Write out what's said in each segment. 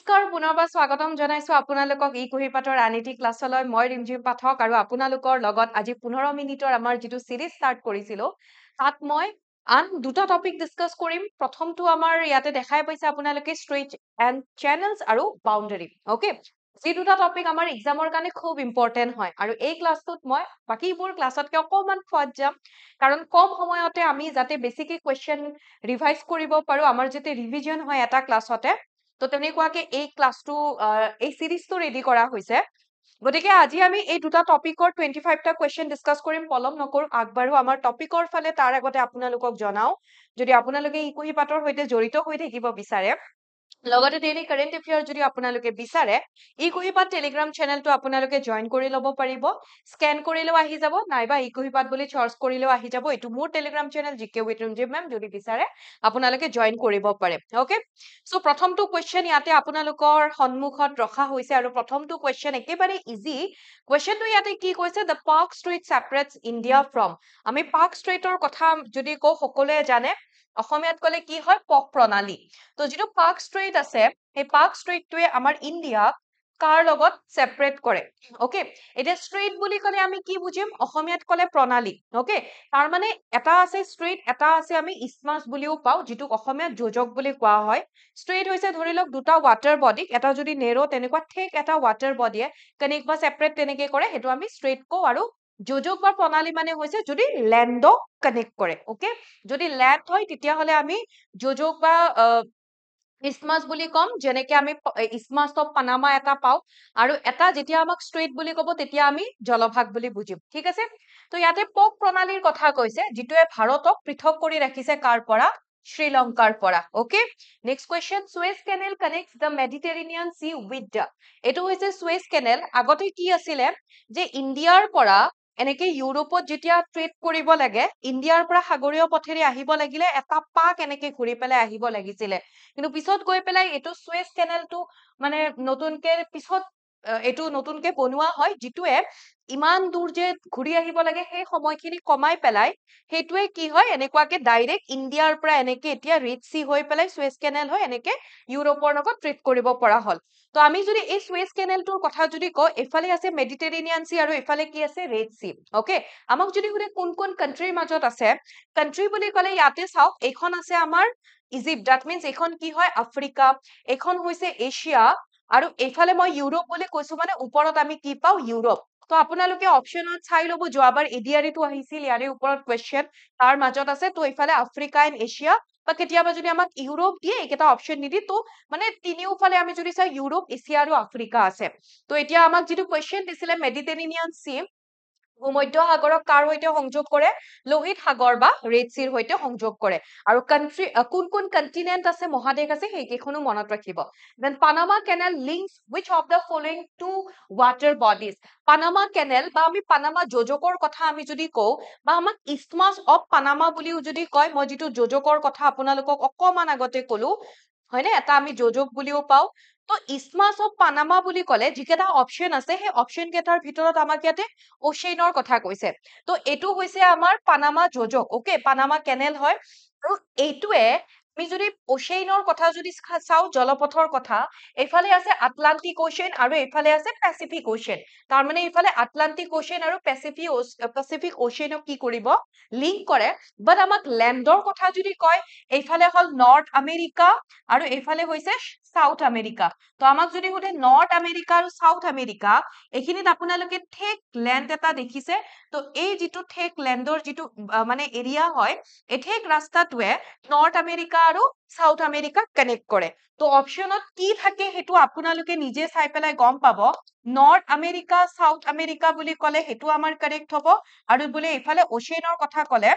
নমস্কাৰ পুনৰবাৰ স্বাগতম জনাইছো আপোনালোকক ই কুহিপাতৰ আনিটি ক্লাছলৈ মই ৰিমজিম পাঠক আৰু আপোনালোকৰ লগত আজি 15 মিনিটৰ আমাৰ যিটো সিৰিজ ষ্টাৰ্ট কৰিছিলো তাত মই আন দুটা টপিক ডিসকাস কৰিম প্ৰথমটো আমাৰ ইয়াতে দেখাই পাইছে আপোনালোকে স্ট্ৰেট এণ্ড চেনেলছ আৰু বাউণ্ডাৰী ওকে যি দুটা টপিক আমাৰ এক্সামৰ কাৰণে খুব ইম্পৰ্টেন্ট হয় আৰু এই ক্লাছটোত মই বাকিবোৰ ক্লাছতকে অকমান ফাট যাম কাৰণ কম সময়তে আমি যাতে বেছিকে কোৱেশ্চন ৰিভাইজ কৰিব পাৰো আমাৰ যাতে ৰিভিজন হয় এটা ক্লাছতে তো তেনেকুৱাকে এই ক্লাছটো এই সিৰিজটো ৰেডি কৰা হৈছে গতিকে আজি আমি এই দুটা টপিকৰ 25 টা কোৱেশ্চন ডিসকাস কৰিম পলম নকৰো আগবাঢ়ো আমাৰ টপিকৰ ফালে তাৰ আগতে আপোনালোকক জনাও যদি আপোনালোকে ইকুহি পাতৰ সৈতে জড়িত হৈ থাকিব বিচাৰে লগতে ডেইলি কাৰেণ্ট এফেয়াৰ যদি আপোনালোকে বিচাৰে ইকুহিপাত টেলিগ্ৰাম চেনেলটো আপোনালোকে জয়েন কৰি ল'ব পাৰিব স্ক্যান কৰিলেও আহি যাব নাইবা ইকুহিপাত বুলি চাৰ্চ কৰিলেও আহি যাব এইটো মোৰ টেলিগ্ৰাম চেনেল জিকে উইথ ৰুমজিম মেম যদি বিচাৰে আপোনালোকে জয়েন কৰিব পাৰে ওকে সো প্ৰথমটো কোৱেশ্চন ইয়াতে আপোনালোকৰ সন্মুখত ৰখা হৈছে আৰু প্ৰথমটো কোৱেশ্চন একেবাৰে ইজি কোৱেশ্চনটো ইয়াতে কি কৈছে the Palk Strait separates India from আমি পাৰ্ক ষ্ট্ৰীটৰ কথা যদি কওঁ সকলোৱে জানে অসমীয়াত ক'লে কি হয় পক প্ৰণালী তো যিটো পাৰ্ক ষ্ট্ৰীট আছে সেই পাৰ্ক ষ্ট্ৰীটটোৱে আমাৰ ইণ্ডিয়াক কাৰ লগত সেপাৰেট কৰে ওকে এতিয়া ষ্ট্ৰীট বুলি ক'লে আমি কি বুজিম অসমীয়াত ক'লে প্ৰণালী ওকে তাৰ মানে এটা আছে ষ্ট্ৰীট এটা আছে আমি ইছমাছ বুলিও পাওঁ যিটোক অসমীয়াত যোজক বুলি কোৱা হয় ষ্ট্ৰীট হৈছে ধৰি লওক দুটা ৱাটাৰ বডি এটা যদি নেৰো তেনেকুৱা ঠিক এটা ৱাটাৰ বডিয়ে কানেক্ট বা সেপাৰেট তেনেকে কৰে সেইটো আমি ষ্ট্ৰীট কওঁ আৰু যোজক বা প্ৰণালী মানে হৈছে যদি লেণ্ডক কানেক্ট কৰে ওকে যদি লেণ্ড হয় তেতিয়াহ'লে আমি যোজক বা ইছমাছ বুলি কম যেনেকে আমি ইছমাছ অফ পানামা এটা পাওঁ আৰু এটা যেতিয়া আমাক ষ্ট্ৰীট বুলি ক'ব তেতিয়া আমি জলভাগ বুলি বুজিম ঠিক আছে তো ইয়াতে পক প্ৰণালীৰ কথা কৈছে যিটোৱে ভাৰতক পৃথক কৰি ৰাখিছে কাৰ পৰা শ্ৰীলংকাৰ পৰা okay next question সুৱেজ canal connects the Mediterranean C with the এইটো হৈছে সুৱেজ কেনেল আগতে কি আছিলে যে ইণ্ডিয়াৰ পৰা এনেকে ইউৰোপত যেতিয়া ট্ৰেড কৰিব লাগে ইণ্ডিয়াৰ পৰা সাগৰীয় পথেৰে আহিব লাগিলে এটা পাক এনেকে ঘূৰি পেলাই আহিব লাগিছিলে কিন্তু পিছত গৈ পেলাই এইটো সুৱেজ কেনেলটো মানে নতুনকে পিছত এইটো নতুনকে বনোৱা হয় যিটোৱে ইমান দূৰ যে ঘূৰি আহিব লাগে সেই সময়খিনি কমাই পেলাই সেইটোৱে কি হয় এনেকুৱাকে ডাইৰেক্ট ইণ্ডিয়াৰ পৰা এনেকে এতিয়া ৰেড সি হৈ পেলাই সুৱেজ কেনেল হয় এনেকে ইউৰোপৰ লগত ট্ৰেড কৰিব পৰা হ'ল তো আমি যদি এই সুৱেজ কেনেলটোৰ কথা যদি কওঁ এফালে আছে মেডিটেৰেনিয়ান সি আৰু এফালে কি আছে ৰেড সি ওকে আমাক যদি সুধে কোন কোন কান্ট্ৰিৰ মাজত আছে কান্ট্ৰি বুলি ক'লে ইয়াতে চাওক এইখন আছে আমাৰ ইজিপ্ট দ্যাট মিন্স এইখন কি হয় আফ্ৰিকা এইখন হৈছে এছিয়া আৰু এইফালে মই ইউৰোপ বুলি কৈছো মানে ওপৰত আমি কি পাওঁ ইউৰোপ তো আপোনালোকে অপচনত চাই ল'ব যোৱাবাৰ এডিআৰইটো আহিছিল ইয়াৰে ওপৰত কোৱেশ্চন তাৰ মাজত আছে তো এইফালে আফ্ৰিকা এণ্ড এছিয়া বা কেতিয়াবা যদি আমাক ইউৰোপ দিয়ে এইকেইটা অপচন নিদি তো মানে তিনিওফালে আমি যদি চাওঁ ইউৰোপ এছিয়া আৰু আফ্ৰিকা আছে তো এতিয়া আমাক যিটো কোৱেশ্চন দিছিলে মেডিটেৰেনিয়ান সি ভূমধ্য সাগৰক কাৰ সৈতে সংযোগ কৰে লোহিত সাগৰ বা ৰেড সিৰ সৈতে সংযোগ কৰে আৰু কান্ট্ৰি কোন কোন কন্টিনেন্ট আছে মহাদেশ আছে সেইকেইখনো মনত ৰাখিব then Panama canal links which of the following two water bodies Panama canal বা আমি পানামা যোজকৰ কথা আমি যদি কওঁ বা আমাক ইছমাছ অফ পানামা বুলিও যদি কয় মই যিটো যোজকৰ কথা আপোনালোকক অকমান আগতে কলো হয়নে এটা আমি যোজক বুলিও পাওঁ তো ইছমাছ অফ পানামা বুলি ক'লে যিকেইটা অপচন আছে সেই অপচন কেইটাৰ ভিতৰত আমাক ইয়াতে অ'চেইনৰ কথা কৈছে তো এইটো হৈছে আমাৰ পানামা যোজক ওকে পানামা কেনেল হয় আৰু এইটোৱে আমি যদি অ'চেইনৰ কথা যদি চাওঁ জলপথৰ কথা এইফালে আছে আটলান্টিক অ'চেন আৰু এইফালে আছে পেচিফিক অ'চেন তাৰ মানে এইফালে আটলান্টিক অ'চেন আৰু পেচিফিক অ'চেনক কি কৰিব লিংক কৰে বাট আমাক লেণ্ডৰ কথা যদি কয় এইফালে হ'ল নৰ্থ আমেৰিকা আৰু এইফালে হৈছে সাউথ আমেৰিকা তো আমাক যদি সোধে নৰ্থ আমেৰিকা আৰু সাউথ আমেৰিকা এইখিনিত আপোনালোকে ঠেক লেণ্ড এটা দেখিছে তো এই যিটো ঠেক লেণ্ডৰ যিটো মানে এৰিয়া হয় এই ঠেক ৰাস্তাটোৱে নৰ্থ আমেৰিকা আৰু সাউথ আমেৰিকা কানেক্ট কৰে তো অপচনত কি থাকে সেইটো আপোনালোকে নিজে চাই পেলাই গম পাব নৰ্থ আমেৰিকা সাউথ আমেৰিকা বুলি ক'লে সেইটো আমাৰ কাৰেক্ট হ'ব আৰু বোলে এইফালে অ'চেনৰ কথা ক'লে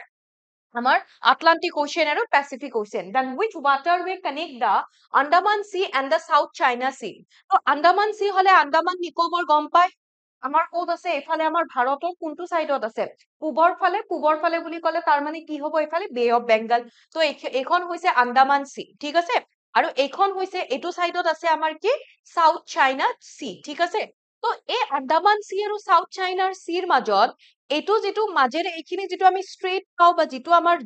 আমাৰ আটলান্টিক অ'চেন আৰু Pacific ocean then which waterway connect the Andaman Sea and the South China Sea তো আন্দামান সি হলে আন্দামান নিকোবৰ গম পায় আমাৰ ক'ত আছে এইফালে আমাৰ ভাৰতৰ কোনটো সাইডত আছে পূবৰ ফালে বুলি ক'লে তাৰ মানে কি হ'ব এইফালে বে অফ বেংগল তো এইখন হৈছে আন্দামান সি ঠিক আছে আৰু এইখন হৈছে এইটো সাইডত আছে আমাৰ কি সাউথ চাইনা সি ঠিক আছে তো এই আন্দামান সি আৰু সাউথ চাইনাৰ সিৰ মাজত এইটো যিটো মাজেৰে এইখিনি যিটো আমি ষ্ট্ৰেইট পাওঁ বা যিটো আমাৰ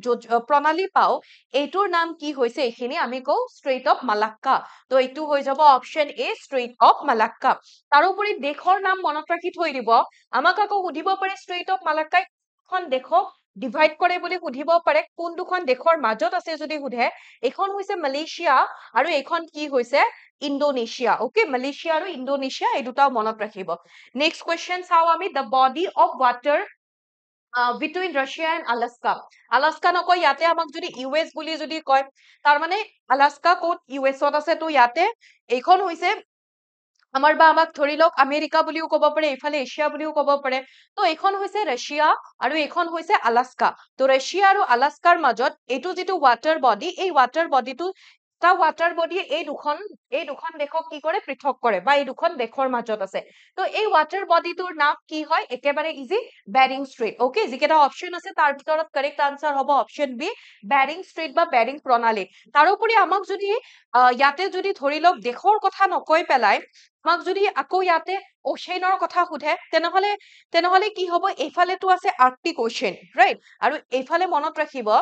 প্ৰণালী পাওঁ এইটোৰ নাম কি হৈছে এইখিনি আমি কওঁ ষ্ট্ৰেইট অফ মালাক্কা তো এইটো হৈ যাব option A strait of Malacca তাৰোপৰি দেশৰ নাম মনত ৰাখি থৈ দিব আমাক আকৌ সুধিব পাৰে ষ্ট্ৰেইট অফ মালাক্কাই কোনখন দেশক ডিভাইড কৰে বুলি সুধিব পাৰে কোন দুখন দেশৰ মাজত আছে যদি সুধে এখন হৈছে মালয়েছিয়া আৰু এখন কি হৈছে ইণ্ডোনেছিয়া ওকে মালয়েছিয়া আৰু ইণ্ডোনেছিয়া এই দুটাও মনত ৰাখিব নেক্সট কোৱেশ্চন চাও আমি the body of water between Russia and Alaska Alaska নকয় ইয়াতে আমাক যদি ইউএছ বুলি যদি কয় তাৰ মানে আলাস্কা ক'ত ইউএছত আছে তো ইয়াতে এইখন হৈছে আমাৰ বা আমাক ধৰি লওক আমেৰিকা বুলিও ক'ব পাৰে এইফালে এছিয়া বুলিও ক'ব পাৰে তো এইখন হৈছে ৰাছিয়া আৰু এইখন হৈছে আলাস্কা তো ৰাছিয়া আৰু আলাস্কাৰ মাজত এইটো যিটো ৱাটাৰ বডি এই ৱাটাৰ বডিটো এটা ৱাটাৰ বডি এই দুখন দেশক কি কৰে পৃথক কৰে বা এই দুখন দেশৰ মাজত আছে তো এই ৱাটাৰ বডিটোৰ নাম কি হয় একেবাৰে ইজি বেৰিং ষ্ট্ৰেইট ওকে যিকেইটা অপচন আছে তাৰ ভিতৰত কাৰেক্ট আনসাৰ হ'ব অপচন বি বেৰিং ষ্ট্ৰেইট বা বেৰিং প্ৰণালী তাৰোপৰি আমাক যদি ইয়াতে যদি ধৰি লওক দেশৰ কথা নকৈ পেলাই আমাক যদি আকৌ ইয়াতে অ'চেনৰ কথা সোধে তেনেহলে কি হ'ব এইফালেতো আছে আৰ্কটিক অ'চেন ৰাইট আৰু এইফালে মনত ৰাখিব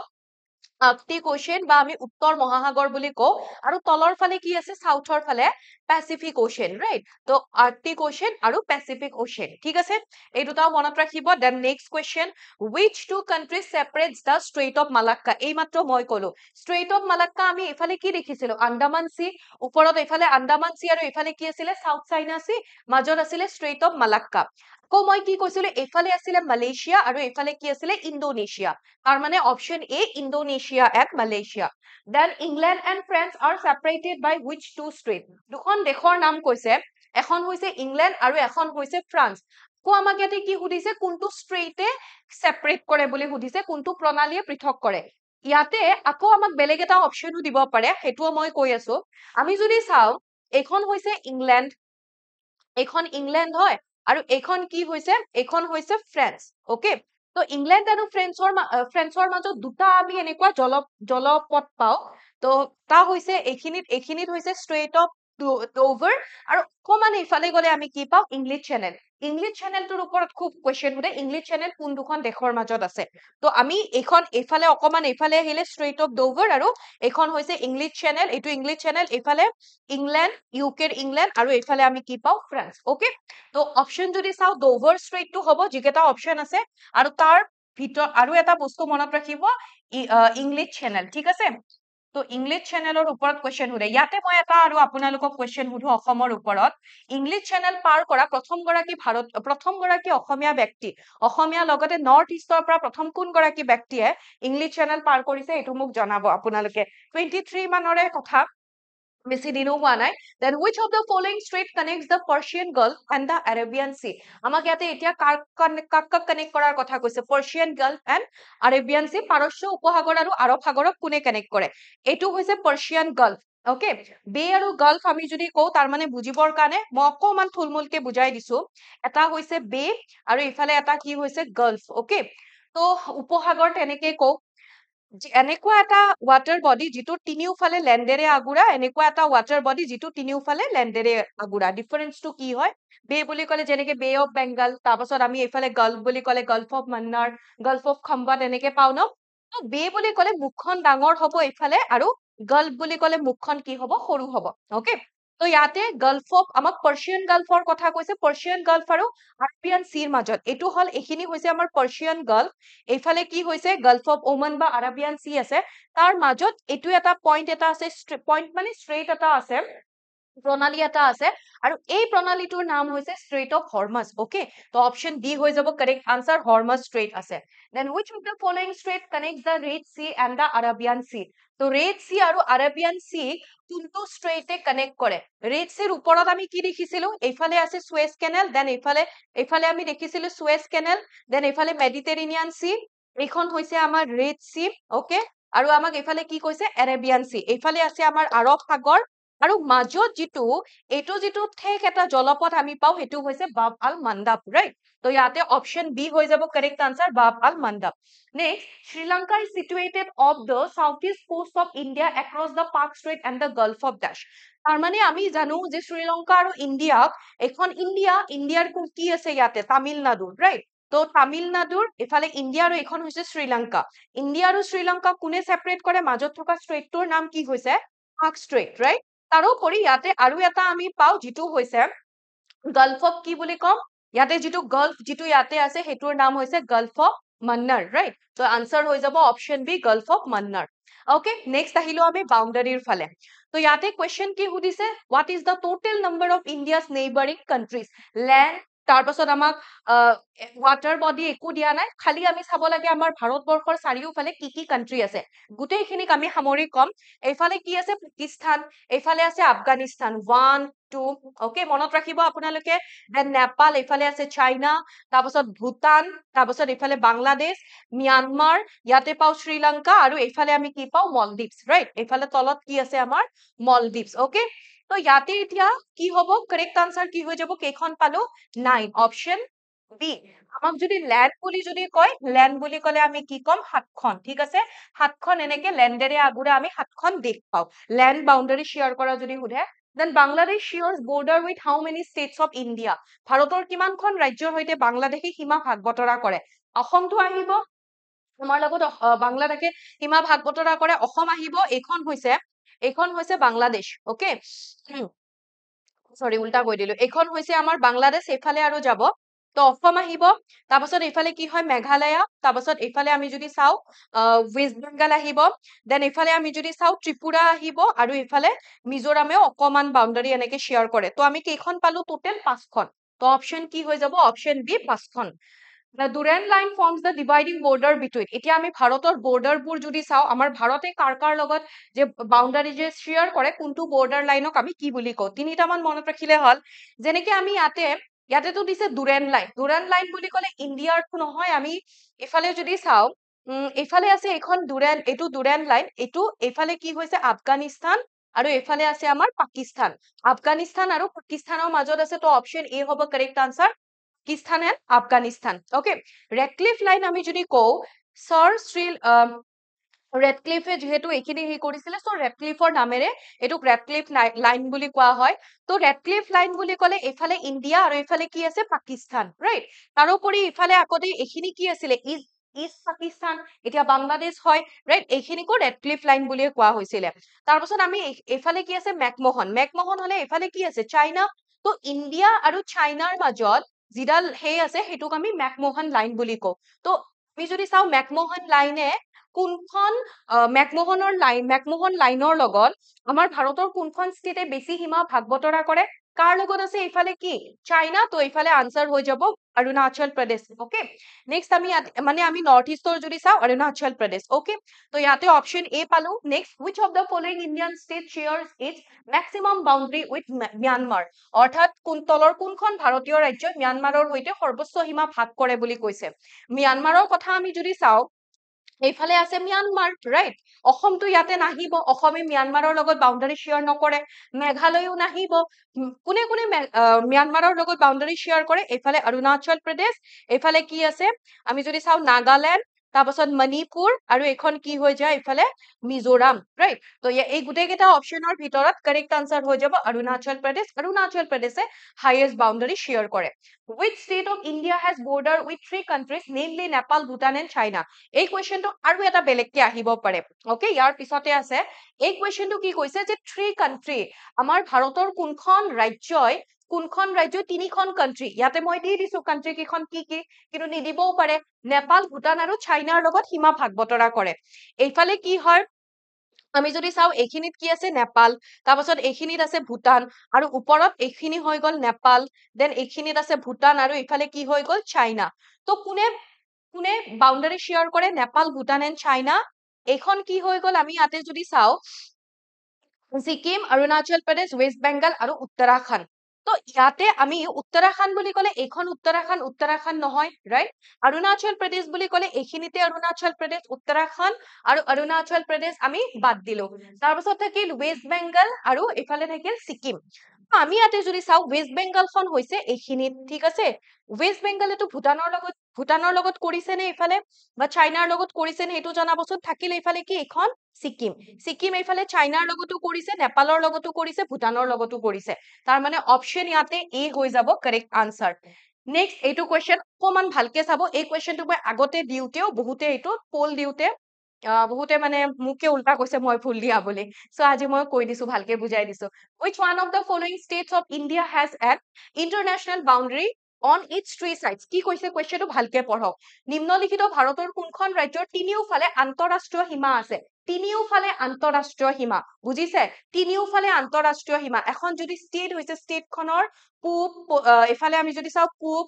আৰ্কটিক অ'চেন বা আমি উত্তৰ মহাসাগৰ বুলি কওঁ আৰু তলৰ ফালে কি আছে সাউথৰ ফালে পেচিফিক অ'চেন ৰাইট তো আৰ্কটিক অ'চেন আৰু পেচিফিক অ'চেন ঠিক আছে এই দুটাও মনত ৰাখিব then next question which two countries separates the Strait of Malacca এই মাত্ৰ মই কলো Strait of Malacca আমি এফালে কি দেখিছিলো আন্দামান সি ওপৰত এফালে আন্দামান সি আৰু এফালে কি আছিলে সাউথ চাইনা সি মাজত আছিলে Strait of Malacca আকৌ মই কি কৈছিলো এফালে আছিলে মালয়েছিয়া আৰু এফালে কি আছিলে ইণ্ডোনেছিয়া তাৰ মানে option A Indonesia and Malaysia then England and France are separated by which two strait দুখন দেশৰ নাম কৈছে এখন হৈছে ইংলেণ্ড আৰু এখন হৈছে ফ্ৰান্স আকৌ আমাক ইয়াতে কি সুধিছে কোনটো ষ্ট্ৰেইটে সেপাৰেট কৰে বুলি সুধিছে কোনটো প্ৰণালীয়ে পৃথক কৰে ইয়াতে আকৌ আমাক বেলেগ এটা অপচনো দিব পাৰে সেইটোও মই কৈ আছো আমি যদি চাও এইখন হৈছে ইংলেণ্ড এইখন ইংলেণ্ড হয় আৰু এইখন কি হৈছে এইখন হৈছে ফ্ৰান্স ওকে তো ইংলেণ্ড আৰু ফ্ৰান্সৰ মাজত দুটা আমি এনেকুৱা জলপথ পাওঁ তো তা হৈছে এইখিনিত হৈছে ষ্ট্ৰেইট অফ ডোভাৰ আৰু অকমান ইফালে গলে আমি কি পাওঁ ইংলিছ চেনেলটোৰ ওপৰত খুব কুৱেশ্যন সোধে ইংলিছ চেনেল কোন দুখন দেশৰ মাজত আছে তো আমি এইখন এইফালে অকমান এইফালে আহিলে ষ্ট্ৰেইট অফ ডোভাৰ আৰু এইখন হৈছে ইংলিছ চেনেল এইটো ইংলিছ চেনেল এইফালে ইংলেণ্ড ইউকেৰ ইংলেণ্ড আৰু এইফালে আমি কি পাওঁ ফ্ৰান্স ওকে তো অপচন যদি চাওঁ ডোভাৰ ষ্ট্ৰেইটটো হ'ব যিকেইটা অপচন আছে আৰু তাৰ ভিতৰত আৰু এটা বস্তু মনত ৰাখিব ইংলিছ চেনেল ঠিক আছে তো ইংলিছ চেনেলৰ ওপৰত কুৱেশ্যন সোধে ইয়াতে মই এটা আৰু আপোনালোকক কুৱেশ্যন সোধো অসমৰ ওপৰত ইংলিছ চেনেল পাৰ কৰা প্ৰথম গৰাকী অসমীয়া ব্যক্তি অসমীয়া লগতে নৰ্থ ইষ্টৰ পৰা প্ৰথম কোন গৰাকী ব্যক্তিয়ে ইংলিছ চেনেল পাৰ কৰিছে এইটো মোক জনাব আপোনালোকে 23 মানৰে কথা বেছি দিনো হোৱা নাই then which of the following strait connects the Persian Gulf and the Arabian Sea আমাক ইয়াতে এতিয়া কাক কানেক্ট কৰাৰ কথা কৈছে Persian Gulf and Arabian Sea পাৰস্য উপসাগৰ আৰু আৰব সাগৰক কোনে কানেক্ট কৰে এইটো হৈছে Persian Gulf ওকে বে আৰু গালফ আমি যদি কওঁ তাৰ মানে বুজিবৰ কাৰণে মই অকমান থুলমুলকে বুজাই দিছো এটা হৈছে বে আৰু ইফালে এটা কি হৈছে গালফ ওকে তো উপসাগৰ তেনেকে কওঁ এনেকুৱা এটা ৱাটাৰ বডি যিটো তিনিওফালে লেণ্ডেৰে আগুৰা এনেকুৱা এটা ৱাটাৰ বডি যিটো তিনিওফালে লেণ্ডেৰে আগুৰা ডিফাৰেন্সটো কি হয় বে বুলি ক'লে যেনেকে বে অফ বেংগল তাৰপাছত আমি এইফালে গাল্ফ বুলি ক'লে gulf of Mannar gulf of খাম্বা তেনেকে পাওঁ ন বে বুলি ক'লে মুখখন ডাঙৰ হ'ব এইফালে আৰু গাল্ফ বুলি ক'লে মুখখন কি হ'ব সৰু হ'ব ওকে তো ইয়াতে গাল্ফ অফ আমাক পাৰ্চিয়ান গাল্ফৰ কথা কৈছে পাৰ্চিয়ান গাল্ফ আৰু আৰবিয়ান চিৰ মাজত এইটো হল এইখিনি হৈছে আমাৰ পাৰ্চিয়ান গাল্ফ এইফালে কি হৈছে গাল্ফ অফ ওমান বা আৰবিয়ান সি আছে তাৰ মাজত এইটো এটা পইণ্ট এটা আছে পইণ্ট মানে ষ্ট্ৰেইট এটা আছে প্ৰণালী এটা আছে আৰু এই প্ৰণালীটোৰ নাম হৈছে ষ্ট্ৰেইট অফ হৰমাছ ওকে তো অপচন ডি হৈ যাব কাৰেক্ট আনসাৰ হৰমাছ ষ্ট্ৰেইট আছে then which of the following strait connects the Red Sea and the Arabian Sea তো ৰেড সি আৰু আৰবিয়ান সি কোনটো ষ্ট্ৰেইটে কানেক্ট কৰে ৰেড সিৰ ওপৰত আমি কি দেখিছিলো এইফালে আছে সুৱেজ কেনেল দেন এইফালে আমি দেখিছিলো সুৱেজ কেনেল দেন এইফালে মেডিটেৰেনিয়ান সি এইখন হৈছে আমাৰ ৰেড সি ওকে আৰু আমাক এইফালে কি কৈছে এৰেবিয়ান সি এইফালে আছে আমাৰ আৰব সাগৰ আৰু মাজত এইটো যিটো ঠেক এটা জলপথ আমি পাওঁ সেইটো হৈছে বাব আল মান্দাব ৰাইট তো ইয়াতে অপচন বি হৈ যাব correct answer Bab al Mandab next Sri Lanka is situated off the southeast coast of India across the Park Strait and the Gulf of Dash তাৰ মানে আমি জানো যে শ্ৰীলংকা আৰু ইণ্ডিয়াক এখন ইণ্ডিয়াৰ কি আছে ইয়াতে তামিলনাডু ৰাইট তো তামিলনাডুৰ ইফালে ইণ্ডিয়া আৰু এইখন হৈছে শ্ৰীলংকা। ইণ্ডিয়া আৰু শ্ৰীলংকা কোনে ছেপাৰেট কৰে? মাজত থকা ষ্ট্ৰেইটটোৰ নাম কি হৈছে? পাক ষ্ট্ৰেইট, ৰাইট? তাৰোপৰি ইয়াতে আৰু এটা আমি পাওঁ যিটো হৈছে গালফ অফ কি বুলি কম? ইয়াতে যিটো গালফ যিটো ইয়াতে আছে সেইটোৰ নাম হৈছে গালফ অফ মন্নাৰ, ৰাইট? তো আনসাৰ হৈ যাব option B gulf of Mannar. Okay, next আহিলো আমি বাউণ্ডাৰীৰ ফালে। তো ইয়াতে কুৱেশ্যন কি সুধিছে? What is the total number of India's neighbouring countries? Land, তাৰপাছত আমাক ৱাটাৰ বডি একো দিয়া নাই, খালি আমি চাব লাগে আমাৰ ভাৰতবৰ্ষৰ চাৰিওফালে কি কি কাণ্ট্ৰি আছে। গোটেইখিনিক আমি সামৰি কম। এইফালে কি আছে? পাকিস্তান, এইফালে আছে আফগানিস্তান, 1 2, ওকে মনত ৰাখিব আপোনালোকে। দেন নেপাল, এইফালে আছে চাইনা, তাৰপাছত ভূটান, তাৰপাছত এইফালে বাংলাদেশ, ম্যানমাৰ, ইয়াতে পাওঁ শ্ৰীলংকা, আৰু এইফালে আমি কি পাওঁ? মলদ্বীপছ, ৰাইট? এইফালে তলত কি আছে আমাৰ? মলদ্বীপছ, ওকে। তো ইয়াতে এতিয়া কি হ'ব? কাৰেক্ট আনসাৰ কি হৈ যাব? কেইখন পালো? 9, অপশন বি। আমাক যদি ল্যান্ড বুলি যদি কয়, ল্যান্ড বুলি কলে আমি কি কম? 7খন, ঠিক আছে? 7খন এনেকে ল্যান্ডেৰে আগুৰে আমি 7খন দেশ পাওঁ। ল্যান্ড বাউণ্ডাৰী শ্বেয়াৰ কৰা যদি সোধে। Then Bangladesh shares border with how many states of India? ভাৰতৰ কিমানখন ৰাজ্যৰ সৈতে বাংলাদেশে সীমা ভাগ বতৰা কৰে? অসমটো আহিব আমাৰ লগত, বাংলাদেশে সীমা ভাগ বতৰা কৰে, অসম আহিব, এইখন হৈছে বাংলাদেশ, ওকে। সৰি উল্টা কৈ দিলো, এইখন হৈছে আমাৰ বাংলাদেশ, এইফালে আৰু যাব। তো অসম আহিব, তাৰপাছত এইফালে কি হয়? মেঘালয়া, তাৰপাছত এইফালে আমি যদি চাওঁ ৱেষ্ট বেংগল আহিব, দেন এইফালে আমি যদি চাওঁ ত্ৰিপুৰা আহিব, আৰু এইফালে মিজোৰামেও অকমান বাউণ্ডাৰী এনেকে শ্বেয়াৰ কৰে। তো আমি কেইখন পালো? টোটেল 5খন। তো অপশন কি হৈ যাব? অপশন বি 5খন। The Durand line forms the dividing border between. এতিয়া আমি ভাৰতৰ বৰ্ডাৰবোৰ যদি চাওঁ, আমাৰ ভাৰতে কাৰ কাৰ লগত যে বাউণ্ডাৰী যে শ্বেয়াৰ কৰে, কোনটো বৰ্ডাৰ লাইনক আমি কি বুলি কওঁ? তিনিটামান মনত ৰাখিলে হ'ল। যেনেকে আমি ইয়াতেতো দিছে ডুৰেণ্ট লাইন। ডুৰেণ্ট লাইন বুলি ক'লে ইণ্ডিয়াৰটো নহয়, আমি এইফালে যদি চাওঁ, এইফালে আছে এইখন ডুৰেণ্ট, এইটো ডুৰেণ্ট লাইন, এইফালে কি হৈছে? আফগানিস্তান, আৰু এইফালে আছে আমাৰ পাকিস্তান। আফগানিস্তান আৰু পাকিস্তানৰ মাজত আছে, তো অপশন এ হ'ব correct answer, Pakistan and Afghanistan, okay. Radcliffe line আমি যদি কওঁ, ৰেডক্লিফে যিহেতু এইখিনি কৰিছিলে, চ' ৰেডক্লিফৰ নামেৰে এইটোক ৰেডক্লিফ লাইন বুলি কোৱা হয়। তো ৰেডক্লিফ লাইন বুলি ক'লে এইফালে ইণ্ডিয়া আৰু এইফালে কি আছে? পাকিস্তান, ৰাইট? তাৰোপৰি ইফালে আগতে এইখিনি কি আছিলে? ইষ্ট পাকিস্তান, এতিয়া বাংলাদেশ হয়, ৰাইট? এইখিনিকো ৰেডক্লিফ লাইন বুলিয়ে কোৱা হৈছিলে। তাৰপাছত আমি এইফালে কি আছে? মেকমোহন, মেকমোহন হলে এইফালে কি আছে? চাইনা। তো ইণ্ডিয়া আৰু চাইনাৰ মাজত যিডাল আছে, সেইটোক আমি মেকমোহন লাইন বুলি কওঁ। তো আমি যদি চাওঁ মেকমোহন লাইনে কোনখন মেকমোহন লাইনৰ লগত আমাৰ ভাৰতৰ কোনখন ষ্টেটে বেছি সীমা ভাগ বতৰা কৰে? কাৰ লগত আছে? এইফালে কি? চাইনা। তো এইফালে আনসাৰ হৈ যাব অৰুণাচল প্ৰদেশ, ওকে। নেক্সট আমি নৰ্থ ইষ্টৰ যদি চাওঁ, অৰুণাচল প্ৰদেশ, ওকে। তো ইয়াতে অপশন এ পালো। Next, which of the following Indian state shares its maximum boundary with Myanmar? অৰ্থাৎ তলৰ কোনখন ভাৰতীয় ৰাজ্যই ম্যানমাৰৰ সৈতে সৰ্বোচ্চ সীমা ভাগ কৰে বুলি কৈছে? ম্যানমাৰৰ কথা আমি যদি চাওঁ, এইফালে আছে ম্যানমাৰ, ৰাইট? অসমটো ইয়াতে নাহিব, অসমে ম্যানমাৰৰ লগত বাউণ্ডাৰী শ্বেয়াৰ নকৰে। মেঘালয়ও নাহিব। কোনে কোনে ম্যানমাৰৰ লগত বাউণ্ডাৰী শ্বেয়াৰ কৰে? এইফালে অৰুণাচল প্ৰদেশ, এইফালে কি আছে? আমি যদি চাওঁ নাগালেণ্ড, তাৰপাছত মণিপুৰ, আৰু এইখন কি হৈ যায়? এইফালে মিজোৰাম, ৰাইট? তো এই গোটেইকেইটা অপশ্যনৰ ভিতৰত কাৰেক্ট আনসাৰ হৈ যাব Arunachal Pradesh. Arunachal প্ৰদেশে highest boundary share কৰে। Which state of India has border with 3 countries, namely Nepal, Bhutan and China? এই কুৱেশ্যনটো আৰু এটা বেলেগকে আহিব পাৰে, ওকে। ইয়াৰ পিছতে আছে, এই কুৱেশ্যনটো কি কৈছে যে 3 কাণ্ট্ৰি, আমাৰ ভাৰতৰ কোনখন ৰাজ্যই 3খন কাণ্ট্ৰি, ইয়াতে মই দি দিছো কাণ্ট্ৰি কেইখন কি কি, কিন্তু নিদিবও পাৰে। নেপাল, ভূটান আৰু চাইনাৰ লগত সীমা ভাগ বতৰা কৰে। এইফালে কি হয়? আমি যদি চাওঁ, এইখিনিত কি আছে? নেপাল, তাৰপাছত এইখিনিত আছে ভূটান, আৰু ওপৰত এইখিনি হৈ গ'ল নেপাল, দেন এইখিনিত আছে ভূটান, আৰু এইফালে কি হৈ গ'ল? চাইনা। তো কোনে বাউণ্ডাৰী শ্বেয়াৰ কৰে? Nepal, Bhutan and China. এইখন কি হৈ গ'ল? আমি ইয়াতে যদি চাওঁ, ছিকিম, অৰুণাচল প্ৰদেশ, ৱেষ্ট বেংগল আৰু উত্তৰাখণ্ড। তো ইয়াতে আমি উত্তৰাখণ্ড বুলি ক'লে এইখন উত্তৰাখণ্ড নহয়, ৰাইট? অৰুণাচল প্ৰদেশ বুলি ক'লে এইখিনিতে অৰুণাচল প্ৰদেশ, উত্তৰাখণ্ড আৰু অৰুণাচল প্ৰদেশ আমি বাদ দিলো। তাৰপাছত থাকিল ৱেষ্ট বেংগল, আৰু এইফালে থাকিল ছিকিম। আমি ইয়াতে যদি চাওঁ, ৱেষ্ট বেংগলখন হৈছে এইখিনিত, ঠিক আছে? ৱেষ্ট বেংগলেতো ভূটানৰ লগত কৰিছে নে এইফালে, বা চাইনাৰ লগত কৰিছে নে, সেইটো জনাবচোন। থাকিল এইফালে কি? এইখন ছিকিম এইফালে চাইনাৰ লগতো কৰিছে, নেপালৰ লগতো কৰিছে, ভূটানৰ লগতো কৰিছে। তাৰ মানে অপশ্যন ইয়াতে এ হৈ যাব কাৰেক্ট আনসাৰ। নেক্সট এইটো কুৱেশ্যন অকমান ভালকে চাব। এই কুৱেশ্যনটো মই আগতে দিওঁতেও বহুতে এইটো পোল দিওঁতে বহুতে মানে মোকে উল্টা কৈছে মই ভুল দিয়া বুলি। চ' আজি মই কৈ দিছো, ভালকে বুজাই দিছো। Which one of the following states of India has an international boundary on its three sides? কি কৈছে কুৱেশ্যনটো ভালকে পঢ়ক। নিম্নলিখিত ভাৰতৰ কোনখন ৰাজ্যৰ তিনিওফালে আন্তঃৰাষ্ট্ৰীয় সীমা আছে? তিনিওফালে আন্তঃৰাষ্ট্ৰীয় সীমা, বুজিছে? তিনিওফালে আন্তঃৰাষ্ট্ৰীয় সীমা। এখন যদি ষ্টেট হৈছে, ষ্টেটখনৰ পূব এইফালে আমি যদি চাওঁ পূব,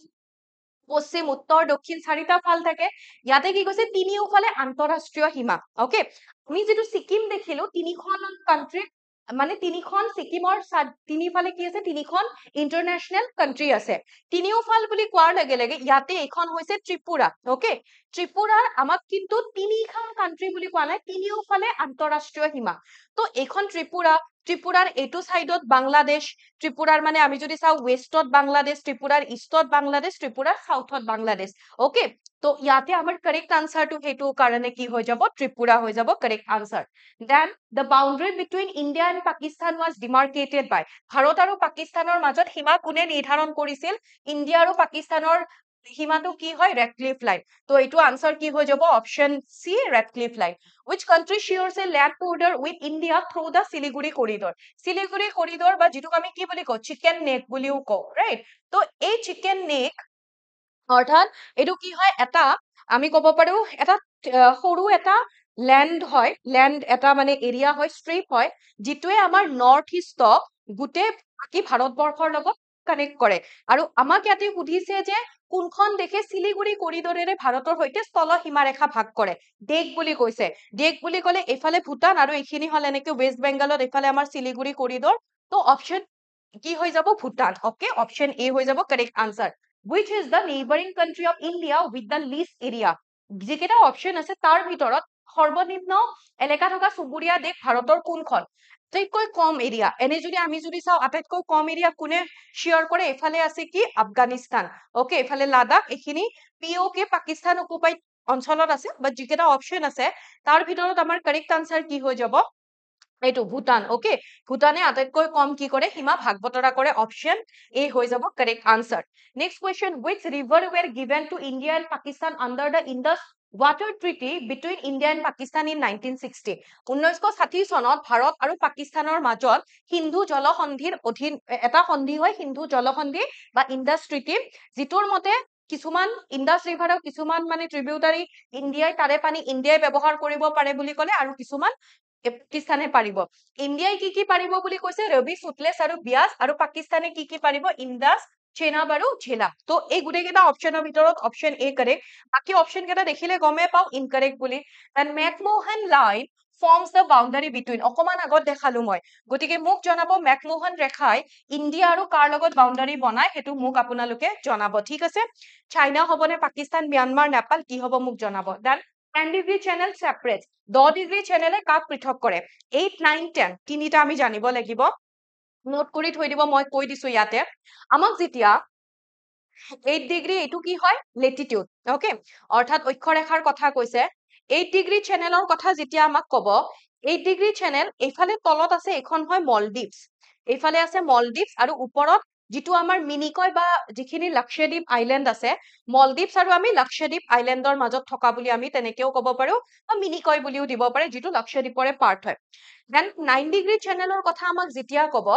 পশ্চিম, উত্তৰ, দক্ষিণ চাৰিটা ফাল থাকে। ইয়াতে কি কৈছে? তিনিওফালে আন্তঃৰাষ্ট্ৰীয় সীমা। অকে, আমি যিটো ছিকিম দেখিলো, তিনিখন কাণ্ট্ৰি মানে তিনিখন ছিকিমৰ তিনিফালে কি আছে? তিনিখন ইণ্টাৰনেশ্যনেল কাণ্ট্ৰি আছে। তিনিওফাল বুলি কোৱাৰ লগে লগে ইয়াতে এইখন হৈছে ত্ৰিপুৰা। অকে, ত্ৰিপুৰাৰ আমাক কিন্তু তিনিখন কাণ্ট্ৰি বুলি কোৱা নাই, তিনিওফালে আন্তঃৰাষ্ট্ৰীয় সীমা। তো এইখন ত্ৰিপুৰা, ত্ৰিপুৰাৰ এইটো চাইডত বাংলাদেশ, ত্ৰিপুৰাৰ মানে আমি যদি চাওঁ ৱেষ্টত বাংলাদেশ, ত্ৰিপুৰাৰ ইষ্টত বাংলাদেশ, ত্ৰিপুৰাৰ সাউথত বাংলাদেশ। অকে, তো ইয়াতে আমাৰ কাৰেক্ট আনসাৰটো সেইটো কাৰণে কি হৈ যাব? ত্ৰিপুৰা হৈ যাব correct answer. Then the boundary between India and Pakistan was demarcated by, ভাৰত আৰু পাকিস্তানৰ মাজত সীমা কোনে নিৰ্ধাৰণ কৰিছিল? ইণ্ডিয়া আৰু পাকিস্তানৰ সীমাটো কি হয়? Radcliffe line. তো এইটো আনসাৰ কি হৈ যাব? Option C, Radcliffe line. Which country shares a land border with India through the Siliguri corridor? Siliguri corridor বা যিটোক আমি কি বুলি কওঁ? চিকেন নেক বুলিও কওঁ, ৰাইট? তো এই চিকেন নেক অৰ্থাৎ এইটো কি হয়? এটা আমি ক'ব পাৰো এটা সৰু এটা লেণ্ড হয়, লেণ্ড এটা মানে এৰিয়া হয়, ষ্ট্ৰিপ হয়, যিটোৱে আমাৰ নৰ্থ ইষ্টক গোটেই বাকী ভাৰতবৰ্ষৰ লগত কানেক্ট কৰে। আৰু আমাক ইয়াতে সুধিছে যে কোনখন দেশে শিলিগুৰি কৰিডৰেৰে ভাৰতৰ সৈতে স্থল সীমাৰেখা ভাগ কৰে? দেশ বুলি কৈছে। দেশ বুলি ক'লে এইফালে ভূটান আৰু এইখিনি হ'ল এনেকে ৱেষ্ট বেংগলত, এইফালে আমাৰ শিলিগুৰি কৰিডৰ। তো অপশ্যন কি হৈ যাব? ভূটান। অকে, অপশ্যন এ হৈ যাব correct answer. Which is the neighboring country of India with the least area? যিকেইটা অপশ্যন আছে তাৰ ভিতৰত সৰ্বনিম্ন এলেকা থকা চুবুৰীয়া দেশ ভাৰতৰ কোনখন? আটাইতকৈ কম এৰিয়া, এনে যদি আমি যদি চাওঁ আটাইতকৈ কম এৰিয়া কোনে শ্বেয়াৰ কৰে? এইফালে আছে কি? আফগানিস্তান। অকে, এইফালে লাডাখ, এইখিনি POK পাকিস্তান অকুপাইড অঞ্চলত আছে। বাট যিকেইটা অপশ্যন আছে তাৰ ভিতৰত আমাৰ কাৰেক্ট আনসাৰ কি হৈ যাব? এইটো ভূটান। অকে, ভূটানে আটাইতকৈ কম কি কৰে? সীমা ভাগ বতৰা কৰে। অপশ্যন এ হৈ যাব correct answer. Next question, which river were given to India and Pakistan under the Indus Water Treaty between India and Pakistan in 1960? 1960 চনত ভাৰত আৰু পাকিস্তানৰ মাজত সিন্ধু জলসন্ধিৰ অধীন এটা সন্ধি হয়, সিন্ধু জলসন্ধি বা ইণ্ডাছ ট্ৰিটি, যিটোৰ মতে কিছুমান ইণ্ডাছ ৰিভাৰৰ কিছুমান মানে ট্ৰিবিউটাৰী ইণ্ডিয়াই তাৰে পানী ইণ্ডিয়াই ব্যৱহাৰ কৰিব পাৰে বুলি ক'লে, আৰু কিছুমান পাকিস্তানে পাৰিব। ইণ্ডিয়াই কি কি পাৰিব বুলি কৈছে? ৰবি, সুতলেজ আৰু বিয়াস। আৰু পাকিস্তানে কি কি পাৰিব? ইণ্ডাছ, চেনাব আৰু ঝেলাম। তো এই গোটেইকেইটা অপশ্যনৰ ভিতৰত অপশ্যন এ কাৰেক্ট। বাকী অপশ্যন কেইটা দেখিলে গমেই পাওঁ ইনকাৰেক্ট বুলি। And McMahon line forms the boundary between, অকমান আগত দেখালো মই। গতিকে মোক জনাব মেকমোহন ৰেখাই ইণ্ডিয়া আৰু কাৰ লগত বাউণ্ডাৰী বনাই, সেইটো মোক আপোনালোকে জনাব। ঠিক আছে, চাইনা হ'বনে পাকিস্তান, ম্যানমাৰ, নেপাল, কি হ'ব মোক জনাব। Then 10 degree channel separate, 10 degree চেনেলে কাক পৃথক কৰে? 8, 9, 10 তিনিটা আমি জানিব লাগিব। নোট কৰি থৈ দিব, মই কৈ দিছো ইয়াতে। আমাক যেতিয়া 8 ডিগ্ৰী, এইটো কি হয়? লেটিটিউড। অকে, অৰ্থাৎ অক্ষৰেখাৰ কথা কৈছে। 8 ডিগ্ৰী চেনেলৰ কথা যেতিয়া আমাক ক'ব, 8 ডিগ্ৰী চেনেল এইফালে তলত আছে, এইখন হয় মলদ্বীপছ। এইফালে আছে মলদ্বীপছ, আৰু ওপৰত যিটো আমাৰ মিনিকয় বা যিখিনি লাক্ষাদ্বীপ আইলেণ্ড আছে, মলদ্বীপছ আৰু আমি লাক্ষাদ্বীপ আইলেণ্ডৰ মাজত থকা বুলি আমি তেনেকেও ক'ব পাৰো, বা মিনিকয় বুলিও দিব পাৰে, যিটো লাক্ষাদ্বীপৰে পাৰ্ট হয়। দেন 9 ডিগ্ৰী চেনেলৰ কথা আমাক যেতিয়া ক'ব,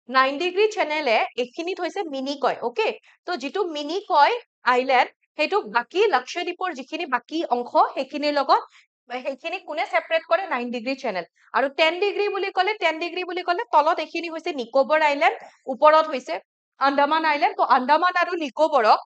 9 ডিগ্ৰী চেনেলে এইখিনিত হৈছে মিনিকয়। অকে, তো যিটো মিনিকয় আইলেণ্ড, সেইটো বাকী লাক্ষাদ্বীপৰ যিখিনি বাকী অংশ সেইখিনিৰ লগত সেইখিনি কোনে ছেপাৰেট কৰে? 9 ডিগ্ৰী চেনেল। আৰু 10 ডিগ্ৰী বুলি ক'লে, 10 ডিগ্ৰী বুলি ক'লে তলত এইখিনি হৈছে নিকোবৰ আইলেণ্ড, ওপৰত হৈছে আন্দামান আইলেণ্ড। তো আন্দামান আৰু নিকোবৰক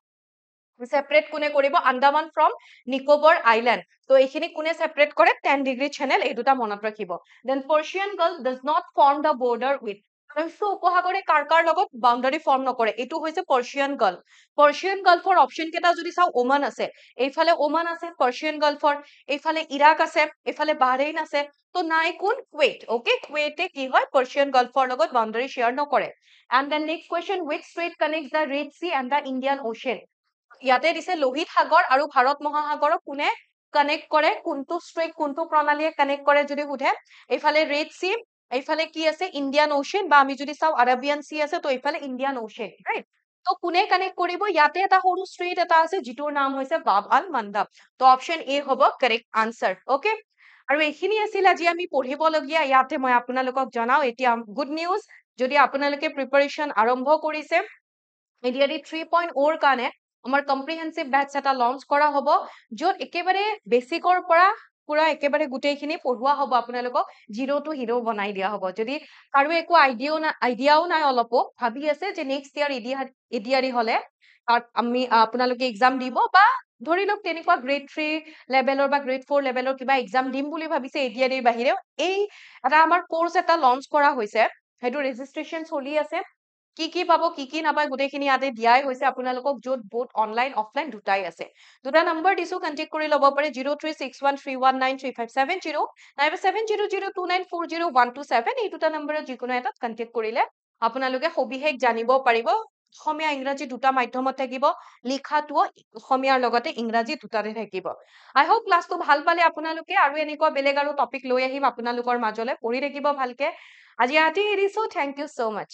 ছেপাৰেট কোনে কৰিব? Andaman from Nicobar island. তো এইখিনি কোনে ছেপাৰেট কৰে? 10 ডিগ্ৰী চেনেল। এই দুটা মনত ৰাখিব। Then Persian gulf does not form the border with, পাৰস্য উপসাগৰে কাৰ কাৰ লগত বাউণ্ডাৰী ফৰ্ম নকৰে? এইটো হৈছে পাৰ্চিয়ান গাল্ফ। পাৰ্চিয়ান গাল্ফৰ অপশ্যন কেইটা যদি চাওঁ, ওমান আছে, এইফালে ওমান আছে পাৰ্চিয়ান গাল্ফৰ, এইফালে ইৰাক আছে, এইফালে বাহৰেইন আছে। তো নাই কোন? কুৱেইট। অকে, কুৱেইটে কি হয়? পাৰ্চিয়ান গাল্ফৰ লগত বাউণ্ডাৰী শ্বেয়াৰ নকৰে। And then next question, which strait connects the Red Sea and the Indian Ocean? ইয়াতে দিছে লোহিত সাগৰ আৰু ভাৰত মহাসাগৰক কোনে কানেক্ট কৰে? কোনটো ষ্ট্ৰেইট, কোনটো প্ৰণালীয়ে কানেক্ট কৰে যদি সোধে? এইফালে ৰেড চি, এইফালে কি আছে? ইণ্ডিয়ান অ'চিয়ান, বা আমি যদি চাওঁ আৰবিয়ান চি আছে, তো এইফালে ইণ্ডিয়ান অ'চিয়ান, ৰাইট? তো কোনে কানেক্ট কৰিব ইয়াতে এটা সৰু ষ্ট্ৰীট এটা আছে যিটোৰ নাম হৈছে বাব আল মাণ্ডাব তো অপশ্যন এ হ'ব কাৰেক্ট আনসাৰ অকে আৰু এইখিনি আছিল আজি আমি পঢ়িবলগীয়া ইয়াতে মই আপোনালোকক জনাও এতিয়া গুড নিউজ যদি আপোনালোকে প্ৰিপাৰেচন আৰম্ভ কৰিছে এডিআৰই 3.0 ৰ কাৰণে আমাৰ কম্প্ৰিহেনসিভ বেটচ এটা লঞ্চ কৰা হ'ব য'ত একেবাৰে বেসিকৰ পৰা পুৰা একেবাৰে গোটেইখিনি পঢ়ুৱা হ'ব আপোনালোকক জিৰ' টু হিৰ' বনাই দিয়া হ'ব যদি কাৰো একো আইডিয়াও নাই অলপো ভাবি আছে যে নেক্সট ইয়াৰ এডিআৰই হলে তাত আমি আপোনালোকে এক্সাম দিব বা ধৰি লওক তেনেকুৱা গ্ৰেড 3 লেভেলৰ বা গ্ৰেড 4 লেভেলৰ কিবা এক্সাম দিম বুলি ভাবিছে এডিআৰইৰ বাহিৰেও এই এটা আমাৰ কোৰ্স এটা লঞ্চ কৰা হৈছে সেইটো ৰেজিষ্ট্ৰেচন চলি আছে কি পাব কি নাপায় গোটেইখিনি ইয়াতে দিয়াই হৈছে আপোনালোকক য'ত বহুত অনলাইন অফলাইন দুটাই আছে দুটা নম্বৰ দিছো কন্টেক্ট কৰি ল'ব পাৰে 0361319357 নাইবা 7002940127 এই দুটা নম্বৰত যিকোনো এটাত কন্টেক্ট কৰিলে আপোনালোকে সবিশেষ জানিব পাৰিব অসমীয়া ইংৰাজী দুটা মাধ্যমত থাকিব লিখাটোও অসমীয়াৰ লগতে ইংৰাজী দুটাতে থাকিব আই হোপ ক্লাছটো ভাল পালে আপোনালোকে আৰু এনেকুৱা বেলেগ আৰু টপিক লৈ আহিম আপোনালোকৰ মাজলৈ পঢ়ি থাকিব ভালকে আজি ইয়াতে এৰিছো থেংক ইউ so much